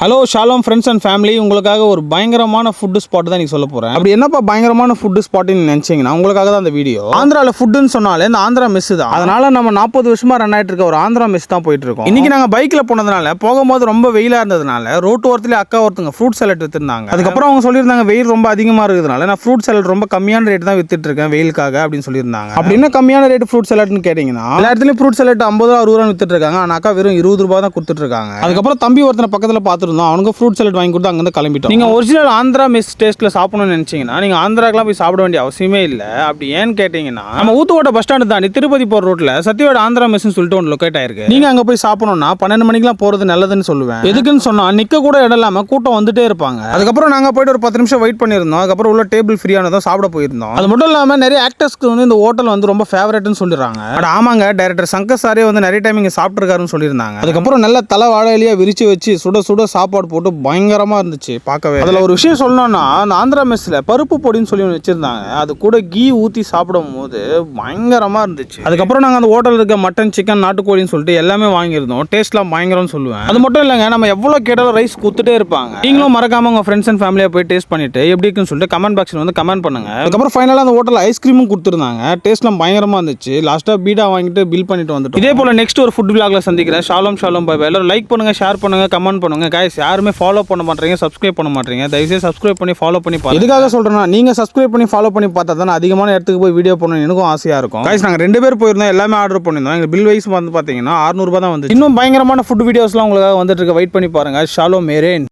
Hello Shalom friends and family, உங்களுக்காக ஒரு பயங்கரமான ஃபுட்டு ஸ்பாட் தான் நீ சொல்ல போகிறேன். அப்படி என்னப்பா பயங்கரமான ஃபுட்டு ஸ்பாட்னு நினச்சிங்கன்னா உங்களுக்காக தான் அந்த வீடியோ. ஆந்திராவில் ஃபுட்டுன்னு சொன்னாலே இந்த ஆந்திரா மெஸ் தான். அதனால நம்ம 40 வருஷமாக ரன் ஆகிட்டு இருக்க ஒரு ஆந்திரா மெஸ் தான் போயிட்டு இருக்கோம். இன்னைக்கு நாங்கள் பைக்கில் போனதுனால போகும்போது ரொம்ப வெயிலாக இருந்ததுனால ரோட்டு ஓரத்துலேயே அக்கா ஒருத்தங்க ஃப்ரூட் சாலட் வித்துருந்தாங்க. அதுக்கப்புறம் அவங்க சொல்லியிருந்தாங்க வெயில் ரொம்ப அதிகமாக இருக்கிறதுனால நான் ஃப்ரூட் சாலட் ரொம்ப கம்மியான ரேட் தான் வித்துட்டு இருக்கேன் வெயிலுக்காக அப்படின்னு சொல்லியிருந்தாங்க. அப்படின்னா கம்மியான ரேட் ஃப்ரூட் சாலட்னு கேட்டிங்கன்னா எல்லா இடத்துலையும் ஃப்ரூட் சாலட் 50 ரூபா 60 ரூபா வித்துட்டு இருக்காங்க. ஆனால் அக்கா வெறும் 20 ரூபா தான் கொடுத்துட்டு இருக்காங்க. அதுக்கப்புறம் தம்பி ஒருத்தனை பக்கத்தில் பார்த்துருந்தோம். அவனுக்கு ஃப்ரூட் வாங்கி கொடுத்து அங்க கிளம்பிட்டோம். நீங்க ஒரிஜினல் ஆந்திரா மெஸ் டேஸ்ட்ல சாப்பிடணும்னு நினைச்சீங்கன்னா நீங்க ஆந்திராக்கெல்லாம் போய் சாப்பிட வேண்டிய அவசியமே இல்ல. அப்படி ஏன்னு கேட்டீங்கன்னா நம்ம ஊத்துக்கோட்டை பஸ் ஸ்டாண்ட் தாண்டி திருப்பதி போற ரோட்ல சத்தியவாட ஆந்திரா மெஸ்னு சொல்லிட்டு ஒன்று லொக்கேட் ஆயிருக்கு. நீங்க அங்க போய் சாப்பிடணும்னா 12 மணிக்கெல்லாம் போறது நல்லதுன்னு சொல்லுவேன். எதுக்குன்னு சொன்னா நிக்க கூட இடம் இல்லாம கூட்டம் வந்துட்டே இருப்பாங்க. அதுக்கப்புறம் நாங்க போயிட்டு ஒரு 10 நிமிஷம் வெயிட் பண்ணிருந்தோம். அதுக்கப்புறம் உள்ள டேபிள் ஃப்ரீயானதான் சாப்பிட போயிருந்தோம். அது மட்டும் இல்லாம நிறைய ஆக்டர்ஸ்க்கு வந்து இந்த ஹோட்டல் வந்து ரொம்ப ஃபேவரட்னு சொல்லிடுறாங்க. பட் ஆமாங்க, டைரக்டர் சங்கர் சாரே வந்து நிறைய டைம் இங்க சாப்பிட்டுருக்காருன்னு சொல்லியிருந்தாங்க. அதுக்கப்புறம் நல்ல தலை வாழையிலேயே விரிச்சு வச்சு சுட சுட சாப்பாடு போட்டு பயங்கரமா இருந்துச்சு பார்க்கவே. அதில் ஒரு விஷயம் சொல்லணும்னா அந்த ஆந்திரா மெஸ்ஸில் பருப்பு பொடின்னு சொல்லி வச்சுருந்தாங்க. அது கூட கீ ஊற்றி சாப்பிடும் போது பயங்கரமாக இருந்துச்சு. அதுக்கப்புறம் நாங்கள் அந்த ஹோட்டலில் இருக்க மட்டன் சிக்கன் நாட்டுக்கோழின்னு சொல்லிட்டு எல்லாமே வாங்கியிருந்தோம். டேஸ்ட்லாம் பயங்கரம்னு சொல்லுவேன். அது மட்டும் இல்லைங்க, நம்ம எவ்வளோ கேட்டாலும் ரைஸ் கொடுத்துட்டே இருப்பாங்க. நீங்களும் மறக்காம உங்கள் ஃப்ரெண்ட்ஸ் அண்ட் ஃபேமிலியாக போய் டேஸ்ட் பண்ணிட்டு எப்படி இருக்குன்னு சொல்லிட்டு கமெண்ட் பாக்ஸில் வந்து கமெண்ட் பண்ணுங்க. அதுக்கப்புறம் ஃபைனலாக அந்த ஹோட்டலில் ஐஸ்கிரீமும் கொடுத்துருந்தாங்க. டேஸ்ட்லாம் பயங்கரமாக இருந்துச்சு. லாஸ்ட்டாக பீடா வாங்கிட்டு பில் பண்ணிட்டு வந்துட்டோம். இதே போல் நெக்ஸ்ட் ஒரு ஃபுட் விளாக்ல சந்திக்கிறேன். ஷாலோம் ஷாலோம் பை. எல்லாரும் லைக் பண்ணுங்க, ஷேர் பண்ணுங்க, கமெண்ட் பண்ணுங்க. கைஸ் யாருமே ஃபாலோ பண்ண மாட்டீங்க, சப்ஸ்கிரைப் பண்ண மாட்டீங்க. தயவுசெய்து சப்ஸ்கிரைப் பண்ணி ஃபாலோ பண்ணி பாருங்க. எதுக்காக சொல்றேன்னா நீங்க சப்ஸ்கிரைப் பண்ணி ஃபாலோ பண்ணி பார்த்தா தான் அதிகமான இடத்துக்கு போய் வீடியோ பண்ணணும் எனக்கும் ஆசையா இருக்கும். கைஸ் நாங்க 2 பேர் போயிருந்தோம், எல்லாமே ஆர்டர் பண்ணிருந்தோம். எங்க பில் வைஸ் வந்து பாத்தீங்கன்னா 600 ரூபாய் தான் வந்து. இன்னும் பயங்கரமான ஃபுட் வீடியோஸ்லாம் உங்களுக்காக வந்துட்டு இருக்க. வெயிட் பண்ணி பாருங்க. ஷாலோ மேரேன்.